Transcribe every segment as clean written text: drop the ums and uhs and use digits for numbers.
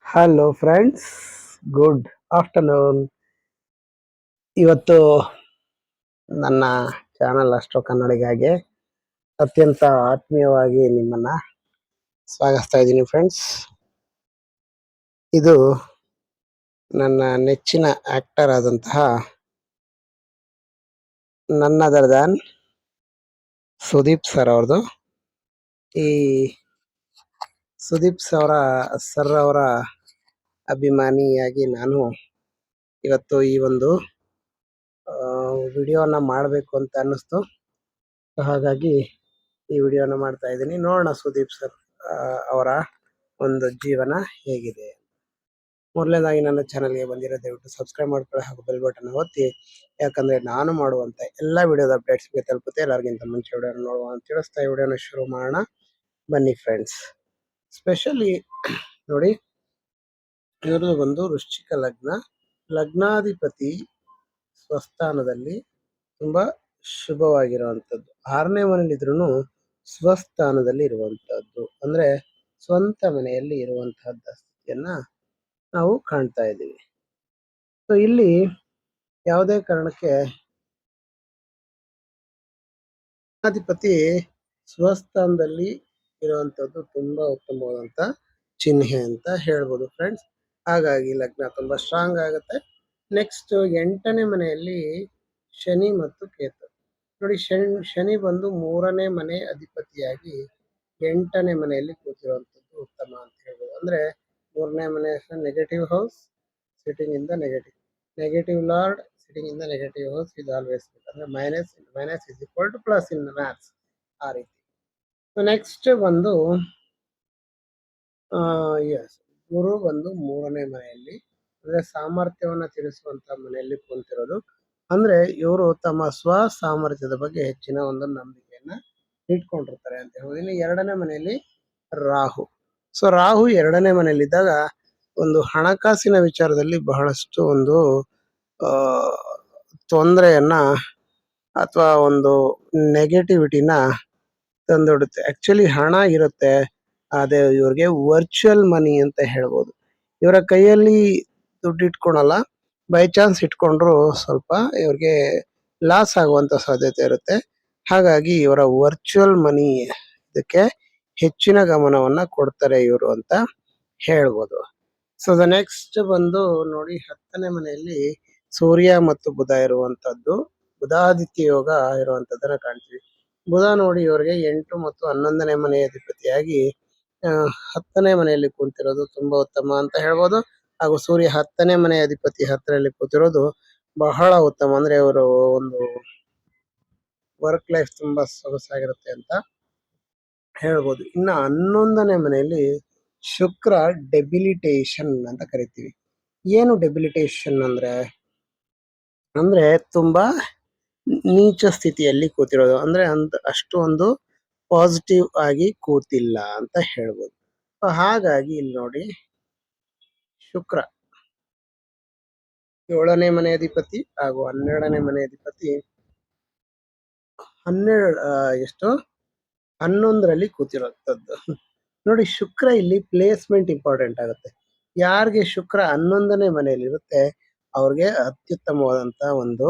Hello friends, good afternoon. ಇವತ್ತು ನನ್ನ channel ಅಷ್ಟೋ ಕನ್ನಡಿಗಾಗೆ ಅತ್ಯಂತ ಆತ್ಮೀಯವಾಗಿ ನಿಮ್ಮನ್ನ ಸ್ವಾಗತಿಸ್ತಾ ಇದ್ದೀನಿ ಫ್ರೆಂಡ್ಸ್. ಇದು ನನ್ನ ನೆಚ್ಚಿನ ಆಕ್ಟರ್ ಆದಂತಹ ನನ್ ಅದರ್ ದ್ಯಾನ್ ಸುದೀಪ್ ಸರ್ ಅವ್ರದ್ದು. ಈ ಸುದೀಪ್ ಸರ್ ಅವರ ಅಭಿಮಾನಿಯಾಗಿ ನಾನು ಇವತ್ತು ಈ ಒಂದು ವಿಡಿಯೋನ ಮಾಡಬೇಕು ಅಂತ ಅನ್ನಿಸ್ತು. ಹಾಗಾಗಿ ಈ ವಿಡಿಯೋನ ಮಾಡ್ತಾ ಇದ್ದೀನಿ. ನೋಡೋಣ ಸುದೀಪ್ ಸರ್ ಅವರ ಒಂದು ಜೀವನ ಹೇಗಿದೆ. ಮೊದಲನೇದಾಗಿ ನನ್ನ ಚಾನಲ್ಗೆ ಬಂದಿರೋ ದಯವಿಟ್ಟು ಸಬ್ಸ್ಕ್ರೈಬ್ ಮಾಡ್ಕೊಳ್ಳಿ ಹಾಗೂ ಬೆಲ್ ಬಟನ್ ಒತ್ತಿ, ಯಾಕಂದ್ರೆ ನಾನು ಮಾಡುವಂತ ಎಲ್ಲ ವಿಡಿಯೋದ ಅಪ್ಡೇಟ್ಸ್ಗೆ ತಲುಪುತ್ತೆ ಎಲ್ಲರಿಗಿಂತ ಮುಂಚೆ. ವಿಡಿಯೋನ ನೋಡುವ ಅಂತ ತಿಳಿಸ್ತಾ ಈ ವಿಡಿಯೋನ ಶುರು ಮಾಡೋಣ ಬನ್ನಿ ಫ್ರೆಂಡ್ಸ್. ಸ್ಪೆಷಲಿ ನೋಡಿ, ಇವ್ರದ್ದು ಬಂದು ವೃಶ್ಚಿಕ ಲಗ್ನ, ಲಗ್ನಾಧಿಪತಿ ಸ್ವಸ್ಥಾನದಲ್ಲಿ ತುಂಬಾ ಶುಭವಾಗಿರುವಂತದ್ದು. 6ನೇ ಮನೇಲಿ ಇದ್ರೂ ಸ್ವಸ್ಥಾನದಲ್ಲಿ ಇರುವಂತಹದ್ದು, ಅಂದ್ರೆ ಸ್ವಂತ ಮನೆಯಲ್ಲಿ ಇರುವಂತಹದ್ದ ಸ್ಥಿತಿಯನ್ನ ನಾವು ಕಾಣ್ತಾ ಇದ್ದೀವಿ. ಸೊ ಇಲ್ಲಿ ಯಾವುದೇ ಕಾರಣಕ್ಕೆ ಲಗ್ನಾಧಿಪತಿ ಸ್ವಸ್ಥಾನದಲ್ಲಿ ಇರುವಂತದ್ದು ತುಂಬಾ ಉತ್ತಮವಾದಂತ ಚಿಹ್ನೆ ಅಂತ ಹೇಳ್ಬೋದು ಫ್ರೆಂಡ್ಸ್. ಹಾಗಾಗಿ ಲಗ್ನ ತುಂಬಾ ಸ್ಟ್ರಾಂಗ್ ಆಗುತ್ತೆ. ನೆಕ್ಸ್ಟ್ 8ನೇ ಮನೆಯಲ್ಲಿ ಶನಿ ಮತ್ತು ಕೇತು. ನೋಡಿ, ಶನಿ ಬಂದು 3ನೇ ಮನೆ ಅಧಿಪತಿಯಾಗಿ 8ನೇ ಮನೆಯಲ್ಲಿ ಕೂತಿರುವಂತದ್ದು ಉತ್ತಮ ಅಂತ ಹೇಳ್ಬೋದು. ಅಂದ್ರೆ 3ನೇ ಮನೆ negative house, sitting in the negative lord sitting in the negative house is always good. ಅಂದ್ರೆ minus is equal to plus in maths, ಆ ರೀತಿ. ನೆಕ್ಸ್ಟ್ ಬಂದು ಎಸ್, ಗುರು ಬಂದು 3ನೇ ಮನೆಯಲ್ಲಿ, ಅಂದ್ರೆ ಸಾಮರ್ಥ್ಯವನ್ನ ತಿಳಿಸುವಂತ ಮನೆಯಲ್ಲಿ ಕುಂತಿರೋದು. ಅಂದ್ರೆ ಇವರು ತಮ್ಮ ಸ್ವ ಸಾಮರ್ಥ್ಯದ ಬಗ್ಗೆ ಹೆಚ್ಚಿನ ಒಂದು ನಂಬಿಕೆಯನ್ನ ಇಟ್ಕೊಂಡಿರ್ತಾರೆ ಅಂತ ಹೇಳ್ಬೋದು. ಇನ್ನು 2ನೇ ಮನೆಯಲ್ಲಿ ರಾಹು. ಸೊ ರಾಹು 2ನೇ ಮನೆಯಲ್ಲಿದ್ದಾಗ ಒಂದು ಹಣಕಾಸಿನ ವಿಚಾರದಲ್ಲಿ ಬಹಳಷ್ಟು ಒಂದು ತೊಂದರೆಯನ್ನ ಅಥವಾ ಒಂದು ನೆಗೆಟಿವಿಟಿನ ತಂದೊಡುತ್ತೆ. ಆಕ್ಚುಲಿ ಹಣ ಇರುತ್ತೆ, ಅದೇ ಇವ್ರಿಗೆ ವರ್ಚುವಲ್ ಮನಿ ಅಂತ ಹೇಳ್ಬೋದು. ಇವರ ಕೈಯಲ್ಲಿ ದುಡ್ಡು ಇಟ್ಕೊಳಲ್ಲ, ಬೈ ಚಾನ್ಸ್ ಇಟ್ಕೊಂಡ್ರು ಸ್ವಲ್ಪ ಇವ್ರಿಗೆ ಲಾಸ್ ಆಗುವಂತ ಸಾಧ್ಯತೆ ಇರುತ್ತೆ. ಹಾಗಾಗಿ ಇವರ ವರ್ಚುವಲ್ ಮನಿ ಇದಕ್ಕೆ ಹೆಚ್ಚಿನ ಗಮನವನ್ನ ಕೊಡ್ತಾರೆ ಇವರು ಅಂತ ಹೇಳ್ಬೋದು. ಸೊ ದ ನೆಕ್ಸ್ಟ್ ಬಂದು ನೋಡಿ, 10ನೇ ಮನೆಯಲ್ಲಿ ಸೂರ್ಯ ಮತ್ತು ಬುಧ ಇರುವಂತದ್ದು, ಬುಧಾದಿತ್ಯ ಯೋಗ ಇರುವಂತದ್ದನ್ನ ಕಾಣ್ತೀವಿ. ಬುಧ ನೋಡಿ ಇವರಿಗೆ 8 ಮತ್ತು 11ನೇ ಮನೆ ಅಧಿಪತಿಯಾಗಿ 10ನೇ ಮನೆಯಲ್ಲಿ ಕುಂತಿರೋದು ತುಂಬಾ ಉತ್ತಮ ಅಂತ ಹೇಳ್ಬೋದು. ಹಾಗೂ ಸೂರ್ಯ 10ನೇ ಮನೆ ಅಧಿಪತಿ 10ರಲ್ಲಿ ಕೂತಿರೋದು ಬಹಳ ಉತ್ತಮ. ಅಂದ್ರೆ ಇವರು ಒಂದು ವರ್ಕ್ ಲೈಫ್ ತುಂಬಾ ಸೊಗಸಾಗಿರುತ್ತೆ ಅಂತ ಹೇಳ್ಬೋದು. ಇನ್ನು 11ನೇ ಮನೆಯಲ್ಲಿ ಶುಕ್ರ ಡೆಬಿಲಿಟೇಷನ್ ಅಂತ ಕರಿತೀವಿ. ಏನು ಡೆಬಿಲಿಟೇಷನ್ ಅಂದ್ರೆ ತುಂಬಾ ನೀಚ ಸ್ಥಿತಿಯಲ್ಲಿ ಕೂತಿರೋದು, ಅಂದ್ರೆ ಅಷ್ಟು ಒಂದು ಪಾಸಿಟಿವ್ ಆಗಿ ಕೂತಿಲ್ಲ ಅಂತ ಹೇಳ್ಬೋದು. ಹಾಗಾಗಿ ಇಲ್ಲಿ ನೋಡಿ, ಶುಕ್ರ 7ನೇ ಮನೆ ಅಧಿಪತಿ ಹಾಗೂ 12ನೇ ಮನೆ ಅಧಿಪತಿ 11ರಲ್ಲಿ ಕೂತಿರೋಂಥದ್ದು. ನೋಡಿ, ಶುಕ್ರ ಇಲ್ಲಿ ಪ್ಲೇಸ್ಮೆಂಟ್ ಇಂಪಾರ್ಟೆಂಟ್ ಆಗುತ್ತೆ. ಯಾರಿಗೆ ಶುಕ್ರ 11ನೇ ಮನೆಯಲ್ಲಿ ಇರುತ್ತೆ ಅವ್ರಿಗೆ ಅತ್ಯುತ್ತಮವಾದಂತ ಒಂದು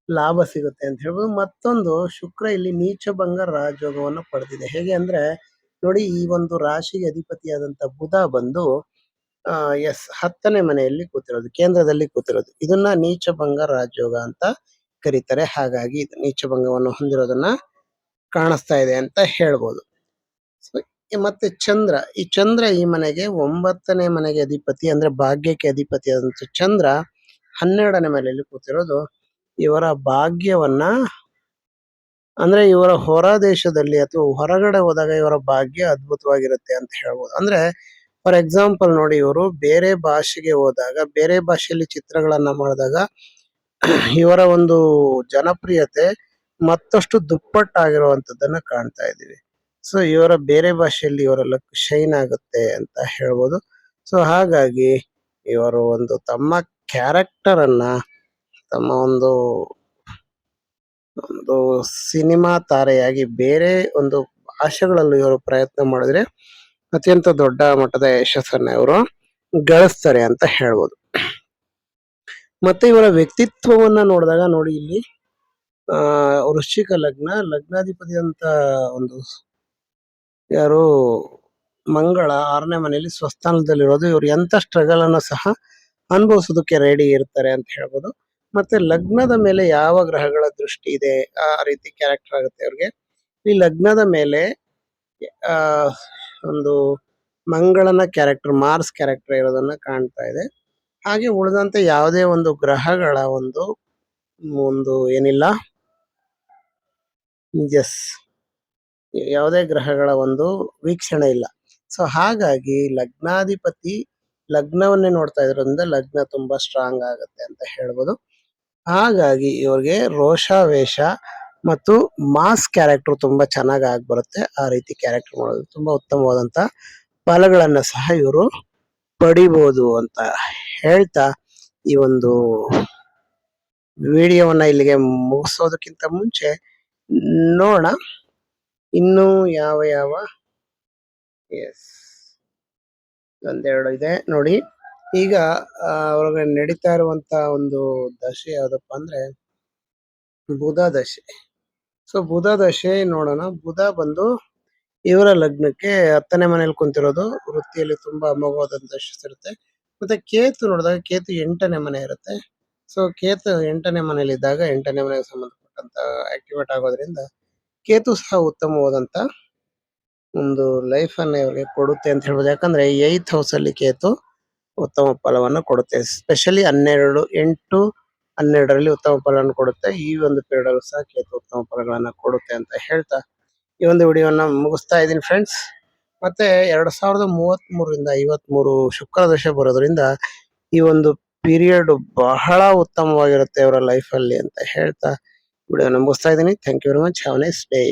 ಲಾಭ ಸಿಗುತ್ತೆ ಅಂತ ಹೇಳ್ಬೋದು. ಮತ್ತೊಂದು, ಶುಕ್ರ ಇಲ್ಲಿ ನೀಚಭಂಗ ರಾಜಯೋಗವನ್ನು ಪಡೆದಿದೆ. ಹೇಗೆ ಅಂದ್ರೆ ನೋಡಿ, ಈ ಒಂದು ರಾಶಿಗೆ ಅಧಿಪತಿಯಾದಂತ ಬುಧ ಬಂದು 10ನೇ ಮನೆಯಲ್ಲಿ ಕೂತಿರೋದು, ಕೇಂದ್ರದಲ್ಲಿ ಕೂತಿರೋದು, ಇದನ್ನ ನೀಚಭಂಗ ರಾಜಯೋಗ ಅಂತ ಕರೀತಾರೆ. ಹಾಗಾಗಿ ನೀಚಭಂಗವನ್ನು ಹೊಂದಿರೋದನ್ನ ಕಾಣಿಸ್ತಾ ಇದೆ ಅಂತ ಹೇಳ್ಬೋದು. ಮತ್ತೆ ಚಂದ್ರ ಈ ಮನೆಗೆ 9ನೇ ಮನೆಗೆ ಅಧಿಪತಿ, ಅಂದ್ರೆ ಭಾಗ್ಯಕ್ಕೆ ಅಧಿಪತಿ ಆದಂತ ಚಂದ್ರ 12ನೇ ಮನೆಯಲ್ಲಿ ಕೂತಿರೋದು ಇವರ ಭಾಗ್ಯವನ್ನ, ಅಂದ್ರೆ ಇವರ ಹೊರ ದೇಶದಲ್ಲಿ ಅಥವಾ ಹೊರಗಡೆ ಹೋದಾಗ ಇವರ ಭಾಗ್ಯ ಅದ್ಭುತವಾಗಿರುತ್ತೆ ಅಂತ ಹೇಳ್ಬೋದು. ಅಂದ್ರೆ ಫಾರ್ ಎಕ್ಸಾಂಪಲ್ ನೋಡಿ, ಇವರು ಬೇರೆ ಭಾಷೆಗೆ ಹೋದಾಗ, ಬೇರೆ ಭಾಷೆಯಲ್ಲಿ ಚಿತ್ರಗಳನ್ನ ಮಾಡಿದಾಗ ಇವರ ಒಂದು ಜನಪ್ರಿಯತೆ ಮತ್ತಷ್ಟು ದುಪ್ಪಟ್ಟಾಗಿರುವಂತದ್ದನ್ನ ಕಾಣ್ತಾ ಇದ್ದೀವಿ. ಸೊ ಇವರ ಬೇರೆ ಭಾಷೆಯಲ್ಲಿ ಇವರ ಲಕ್ ಶೈನ್ ಆಗುತ್ತೆ ಅಂತ ಹೇಳ್ಬೋದು. ಸೊ ಹಾಗಾಗಿ ಇವರು ಒಂದು ತಮ್ಮ ಕ್ಯಾರೆಕ್ಟರ್ ಅನ್ನ, ತಮ್ಮ ಒಂದು ಸಿನಿಮಾ ತಾರೆಯಾಗಿ ಬೇರೆ ಒಂದು ಭಾಷೆಗಳಲ್ಲೂ ಇವರು ಪ್ರಯತ್ನ ಮಾಡಿದ್ರೆ ಅತ್ಯಂತ ದೊಡ್ಡ ಮಟ್ಟದ ಯಶಸ್ಸನ್ನ ಇವರು ಗಳಿಸ್ತಾರೆ ಅಂತ ಹೇಳ್ಬೋದು. ಮತ್ತೆ ಇವರ ವ್ಯಕ್ತಿತ್ವವನ್ನ ನೋಡಿದಾಗ ನೋಡಿ ಇಲ್ಲಿ ವೃಶ್ಚಿಕ ಲಗ್ನ, ಲಗ್ನಾಧಿಪತಿ ಅಂತ ಒಂದು ಯಾರು ಮಂಗಳ 6ನೇ ಮನೆಯಲ್ಲಿ ಸ್ವಸ್ಥಾನದಲ್ಲಿರೋದು. ಇವ್ರು ಎಂತ ಸ್ಟ್ರಗಲ್ ಅನ್ನು ಸಹ ಅನುಭವಿಸೋದಕ್ಕೆ ರೆಡಿ ಇರ್ತಾರೆ ಅಂತ ಹೇಳ್ಬೋದು. ಮತ್ತೆ ಲಗ್ನದ ಮೇಲೆ ಯಾವ ಗ್ರಹಗಳ ದೃಷ್ಟಿ ಇದೆ ಆ ರೀತಿ ಕ್ಯಾರೆಕ್ಟರ್ ಆಗುತ್ತೆ ಅವ್ರಿಗೆ. ಈ ಲಗ್ನದ ಮೇಲೆ ಆ ಒಂದು ಮಂಗಳನ ಕ್ಯಾರೆಕ್ಟರ್, ಮಾರ್ಸ್ ಕ್ಯಾರೆಕ್ಟರ್ ಇರೋದನ್ನ ಕಾಣ್ತಾ ಇದೆ. ಹಾಗೆ ಉಳಿದಂತೆ ಯಾವುದೇ ಒಂದು ಗ್ರಹಗಳ ಒಂದು ಒಂದು ಏನಿಲ್ಲ, ಎಸ್, ಯಾವುದೇ ಗ್ರಹಗಳ ಒಂದು ವೀಕ್ಷಣೆ ಇಲ್ಲ. ಸೊ ಹಾಗಾಗಿ ಲಗ್ನಾಧಿಪತಿ ಲಗ್ನವನ್ನೇ ನೋಡ್ತಾ ಇದ್ರಿಂದ ಲಗ್ನ ತುಂಬಾ ಸ್ಟ್ರಾಂಗ್ ಆಗುತ್ತೆ ಅಂತ ಹೇಳ್ಬೋದು. ಹಾಗಾಗಿ ಇವ್ರಿಗೆ ರೋಷಾವೇಶ ಮತ್ತು ಮಾಸ್ ಕ್ಯಾರೆಕ್ಟರ್ ತುಂಬಾ ಚೆನ್ನಾಗಿ ಆಗ್ಬರುತ್ತೆ. ಆ ರೀತಿ ಕ್ಯಾರೆಕ್ಟರ್ ಮಾಡೋದು ತುಂಬಾ ಉತ್ತಮವಾದಂತ ಫಲಗಳನ್ನ ಸಹ ಇವರು ಪಡಿಬಹುದು ಅಂತ ಹೇಳ್ತಾ ಈ ಒಂದು ವಿಡಿಯೋವನ್ನ ಇಲ್ಲಿಗೆ ಮುಗಿಸೋದಕ್ಕಿಂತ ಮುಂಚೆ ನೋಡೋಣ ಇನ್ನು ಯಾವ ಯಾವ ಎಸ್ ಒಂದೆರಡು ಇದೆ ನೋಡಿ. ಈಗ ಅವ್ರಿಗೆ ನಡೀತಾ ಇರುವಂತ ಒಂದು ದಶೆ ಯಾವ್ದಪ್ಪ ಅಂದ್ರೆ ಬುಧ ದಶೆ. ಸೊ ಬುಧ ದಶೆ ನೋಡೋಣ. ಬುಧ ಬಂದು ಇವರ ಲಗ್ನಕ್ಕೆ 10ನೇ ಮನೇಲಿ ಕುಂತಿರೋದು, ವೃತ್ತಿಯಲ್ಲಿ ತುಂಬಾ ಅಮೋಘವಾದಂತ ಯಶಸ್ಸು ಇರುತ್ತೆ. ಮತ್ತೆ ಕೇತು ನೋಡಿದಾಗ ಕೇತು 8ನೇ ಮನೆ ಇರುತ್ತೆ. ಸೊ ಕೇತು 8ನೇ ಮನೇಲಿ ಇದ್ದಾಗ 8ನೇ ಮನೆಗೆ ಸಂಬಂಧಪಟ್ಟಂತ ಆಕ್ಟಿವೇಟ್ ಆಗೋದ್ರಿಂದ ಕೇತು ಸಹ ಉತ್ತಮವಾದಂತ ಒಂದು ಲೈಫ್ ಅನ್ನ ಇವ್ರಿಗೆ ಕೊಡುತ್ತೆ ಅಂತ ಹೇಳ್ಬೋದು. ಯಾಕಂದ್ರೆ 8th ಹೌಸ್ ಅಲ್ಲಿ ಕೇತು ಉತ್ತಮ ಫಲವನ್ನು ಕೊಡುತ್ತೆ. ಸ್ಪೆಷಲಿ 12, 8, 12ರಲ್ಲಿ ಉತ್ತಮ ಫಲವನ್ನು ಕೊಡುತ್ತೆ. ಈ ಒಂದು ಪೀರಿಯಡ್ ಅಲ್ಲೂ ಸಹ ಕೇತು ಉತ್ತಮ ಫಲಗಳನ್ನ ಕೊಡುತ್ತೆ ಅಂತ ಹೇಳ್ತಾ ಈ ಒಂದು ವಿಡಿಯೋನ ಮುಗಿಸ್ತಾ ಇದ್ದೀನಿ ಫ್ರೆಂಡ್ಸ್. ಮತ್ತೆ 2033ರಿಂದ 53 ಶುಕ್ರ ದಶೆ ಬರೋದ್ರಿಂದ ಈ ಒಂದು ಪೀರಿಯಡ್ ಬಹಳ ಉತ್ತಮವಾಗಿರುತ್ತೆ ಅವರ ಲೈಫ್ ಅಲ್ಲಿ ಅಂತ ಹೇಳ್ತಾ ವಿಡಿಯೋನ ಮುಗಿಸ್ತಾ ಇದ್ದೀನಿ. Thank you very much. Have a nice day.